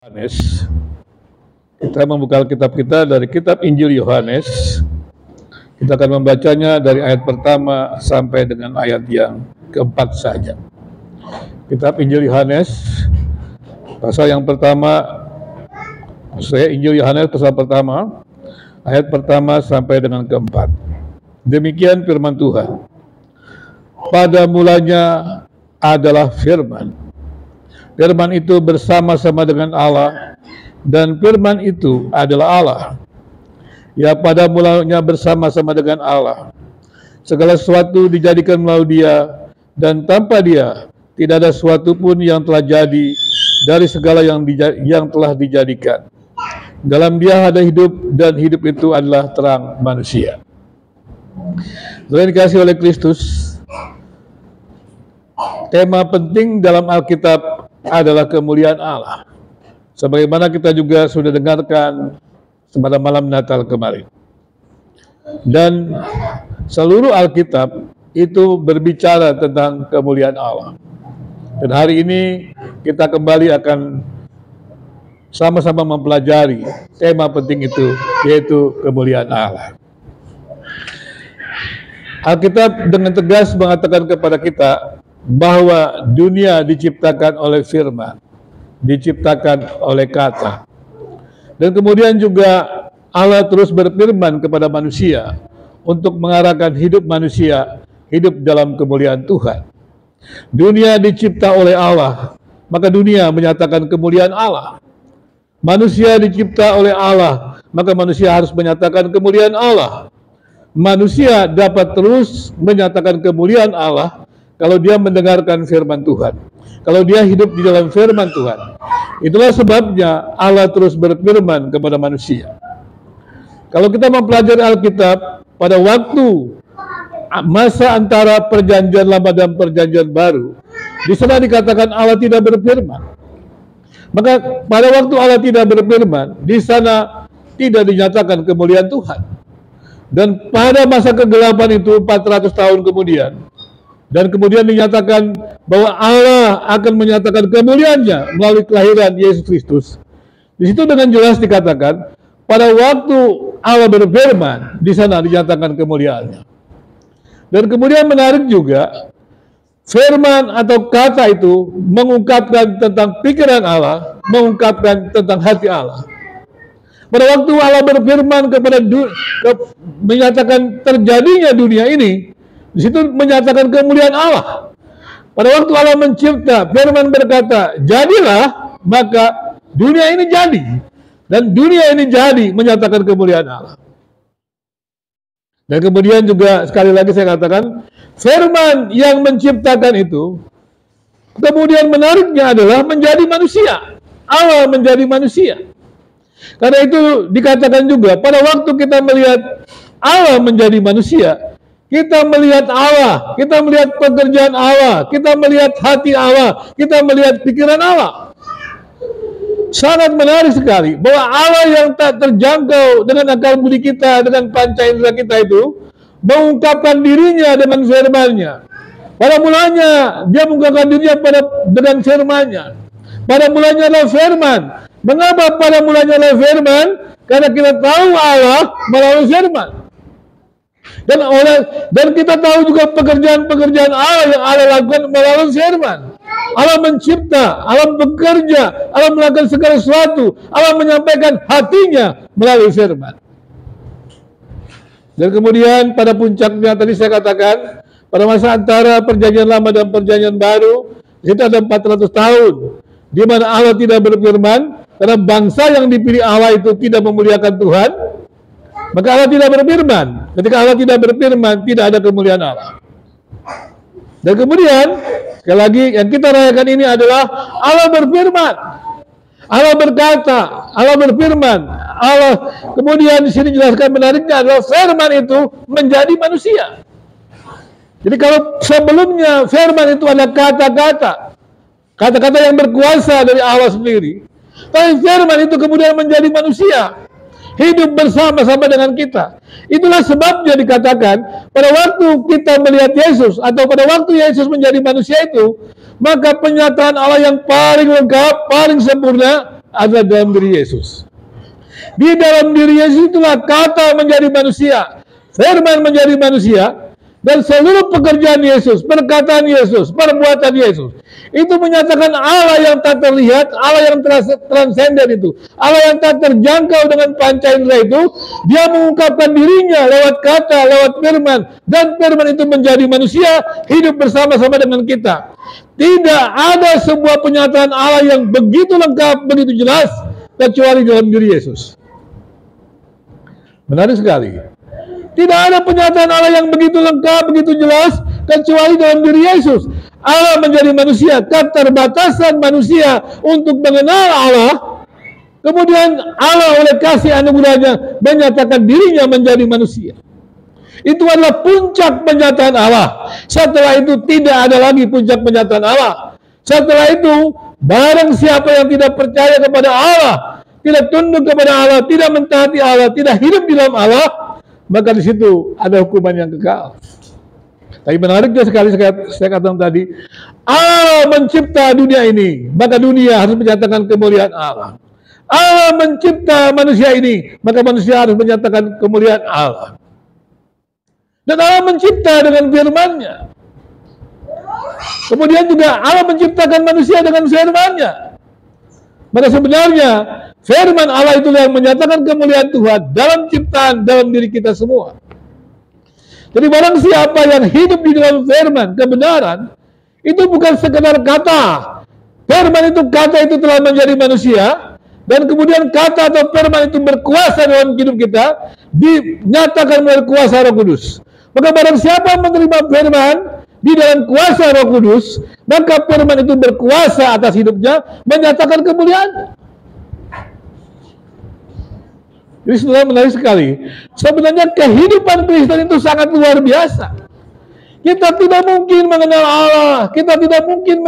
Yohanes. Kita membuka kitab kita dari kitab Injil Yohanes. Kita akan membacanya dari ayat pertama sampai dengan ayat yang keempat saja. Kitab Injil Yohanes, pasal yang pertama, Injil Yohanes pasal pertama, ayat pertama sampai dengan keempat. Demikian firman Tuhan. Pada mulanya adalah firman. Firman itu bersama-sama dengan Allah, dan firman itu adalah Allah. Ya, pada mulanya bersama-sama dengan Allah. Segala sesuatu dijadikan melalui Dia, dan tanpa Dia tidak ada sesuatu pun yang telah jadi dari segala yang telah dijadikan. Dalam Dia ada hidup, dan hidup itu adalah terang manusia. Saudara dikasihi oleh Kristus, tema penting dalam Alkitab adalah kemuliaan Allah. Sebagaimana kita juga sudah dengarkan pada malam Natal kemarin. Dan seluruh Alkitab itu berbicara tentang kemuliaan Allah. Dan hari ini kita kembali akan sama-sama mempelajari tema penting itu, yaitu kemuliaan Allah. Alkitab dengan tegas mengatakan kepada kita bahwa dunia diciptakan oleh firman, diciptakan oleh kata. Dan kemudian juga Allah terus berfirman kepada manusia untuk mengarahkan hidup manusia, hidup dalam kemuliaan Tuhan. Dunia dicipta oleh Allah, maka dunia menyatakan kemuliaan Allah. Manusia dicipta oleh Allah, maka manusia harus menyatakan kemuliaan Allah. Manusia dapat terus menyatakan kemuliaan Allah kalau dia mendengarkan firman Tuhan, kalau dia hidup di dalam firman Tuhan. Itulah sebabnya Allah terus berfirman kepada manusia. Kalau kita mempelajari Alkitab pada waktu masa antara perjanjian lama dan perjanjian baru, di sana dikatakan Allah tidak berfirman. Maka pada waktu Allah tidak berfirman, di sana tidak dinyatakan kemuliaan Tuhan. Dan pada masa kegelapan itu 400 tahun kemudian, dan kemudian dinyatakan bahwa Allah akan menyatakan kemuliaannya melalui kelahiran Yesus Kristus. Di situ dengan jelas dikatakan pada waktu Allah berfirman, di sana dinyatakan kemuliaannya. Dan kemudian menarik juga, firman atau kata itu mengungkapkan tentang pikiran Allah, mengungkapkan tentang hati Allah. Pada waktu Allah berfirman menyatakan terjadinya dunia ini, di situ menyatakan kemuliaan Allah. Pada waktu Allah mencipta, firman berkata, jadilah, maka dunia ini jadi. Dan dunia ini jadi menyatakan kemuliaan Allah. Dan kemudian juga sekali lagi saya katakan, firman yang menciptakan itu, kemudian menariknya adalah menjadi manusia. Allah menjadi manusia. Karena itu dikatakan juga, pada waktu kita melihat Allah menjadi manusia, kita melihat Allah, kita melihat pekerjaan Allah, kita melihat hati Allah, kita melihat pikiran Allah. Sangat menarik sekali bahwa Allah yang tak terjangkau dengan akal budi kita, dengan panca indera kita itu, mengungkapkan dirinya dengan firman-Nya. Pada mulanya Dia mengungkapkan dirinya dengan firman-Nya. Pada mulanya adalah firman. Mengapa pada mulanya adalah firman? Karena kita tahu Allah melalui firman. Dan kita tahu juga pekerjaan-pekerjaan Allah yang Allah lakukan melalui firman. Allah mencipta, Allah bekerja, Allah melakukan segala sesuatu, Allah menyampaikan hatinya melalui firman. Dan kemudian pada puncaknya tadi saya katakan, pada masa antara perjanjian lama dan perjanjian baru, itu ada 400 tahun, di mana Allah tidak berfirman, karena bangsa yang dipilih Allah itu tidak memuliakan Tuhan, maka Allah tidak berfirman. Ketika Allah tidak berfirman, tidak ada kemuliaan Allah. Dan kemudian, sekali lagi, yang kita rayakan ini adalah Allah berfirman. Allah berkata, Allah berfirman. Allah, kemudian di sini jelaskan menariknya adalah firman itu menjadi manusia. Jadi kalau sebelumnya firman itu ada kata-kata, kata-kata yang berkuasa dari Allah sendiri, tapi firman itu kemudian menjadi manusia, hidup bersama-sama dengan kita. Itulah sebabnya dikatakan pada waktu kita melihat Yesus, atau pada waktu Yesus menjadi manusia itu, maka penyataan Allah yang paling lengkap, paling sempurna adalah dalam diri Yesus. Di dalam diri Yesus itulah kata menjadi manusia, firman menjadi manusia, dan seluruh pekerjaan Yesus, perkataan Yesus, perbuatan Yesus, itu menyatakan Allah yang tak terlihat, Allah yang transenden itu, Allah yang tak terjangkau dengan panca indera itu. Dia mengungkapkan dirinya lewat kata, lewat firman, dan firman itu menjadi manusia, hidup bersama-sama dengan kita. Tidak ada sebuah penyataan Allah yang begitu lengkap, begitu jelas, kecuali dalam diri Yesus. Menarik sekali. Tidak ada penyataan Allah yang begitu lengkap, begitu jelas, kecuali dalam diri Yesus. Allah menjadi manusia, keterbatasan manusia untuk mengenal Allah. Kemudian Allah oleh kasih anugerahnya menyatakan dirinya menjadi manusia. Itu adalah puncak penyataan Allah. Setelah itu tidak ada lagi puncak penyataan Allah. Setelah itu, barang siapa yang tidak percaya kepada Allah, tidak tunduk kepada Allah, tidak mentaati Allah, tidak hidup di dalam Allah, maka di situ ada hukuman yang kekal. Tapi menariknya sekali saya katakan tadi, Allah mencipta dunia ini, maka dunia harus menyatakan kemuliaan Allah. Allah mencipta manusia ini, maka manusia harus menyatakan kemuliaan Allah. Dan Allah mencipta dengan firman-Nya. Kemudian juga Allah menciptakan manusia dengan firman-Nya. Maka sebenarnya firman Allah itu yang menyatakan kemuliaan Tuhan dalam ciptaan, dalam diri kita semua. Jadi barang siapa yang hidup di dalam firman, kebenaran, itu bukan sekedar kata. Firman itu, kata itu telah menjadi manusia, dan kemudian kata atau firman itu berkuasa dalam hidup kita, dinyatakan melalui kuasa Roh Kudus. Maka barang siapa menerima firman di dalam kuasa Roh Kudus, maka firman itu berkuasa atas hidupnya, menyatakan kemuliaan. Jadi saudara, menarik sekali. Sebenarnya kehidupan Kristen itu sangat luar biasa. Kita tidak mungkin mengenal Allah. Kita tidak mungkin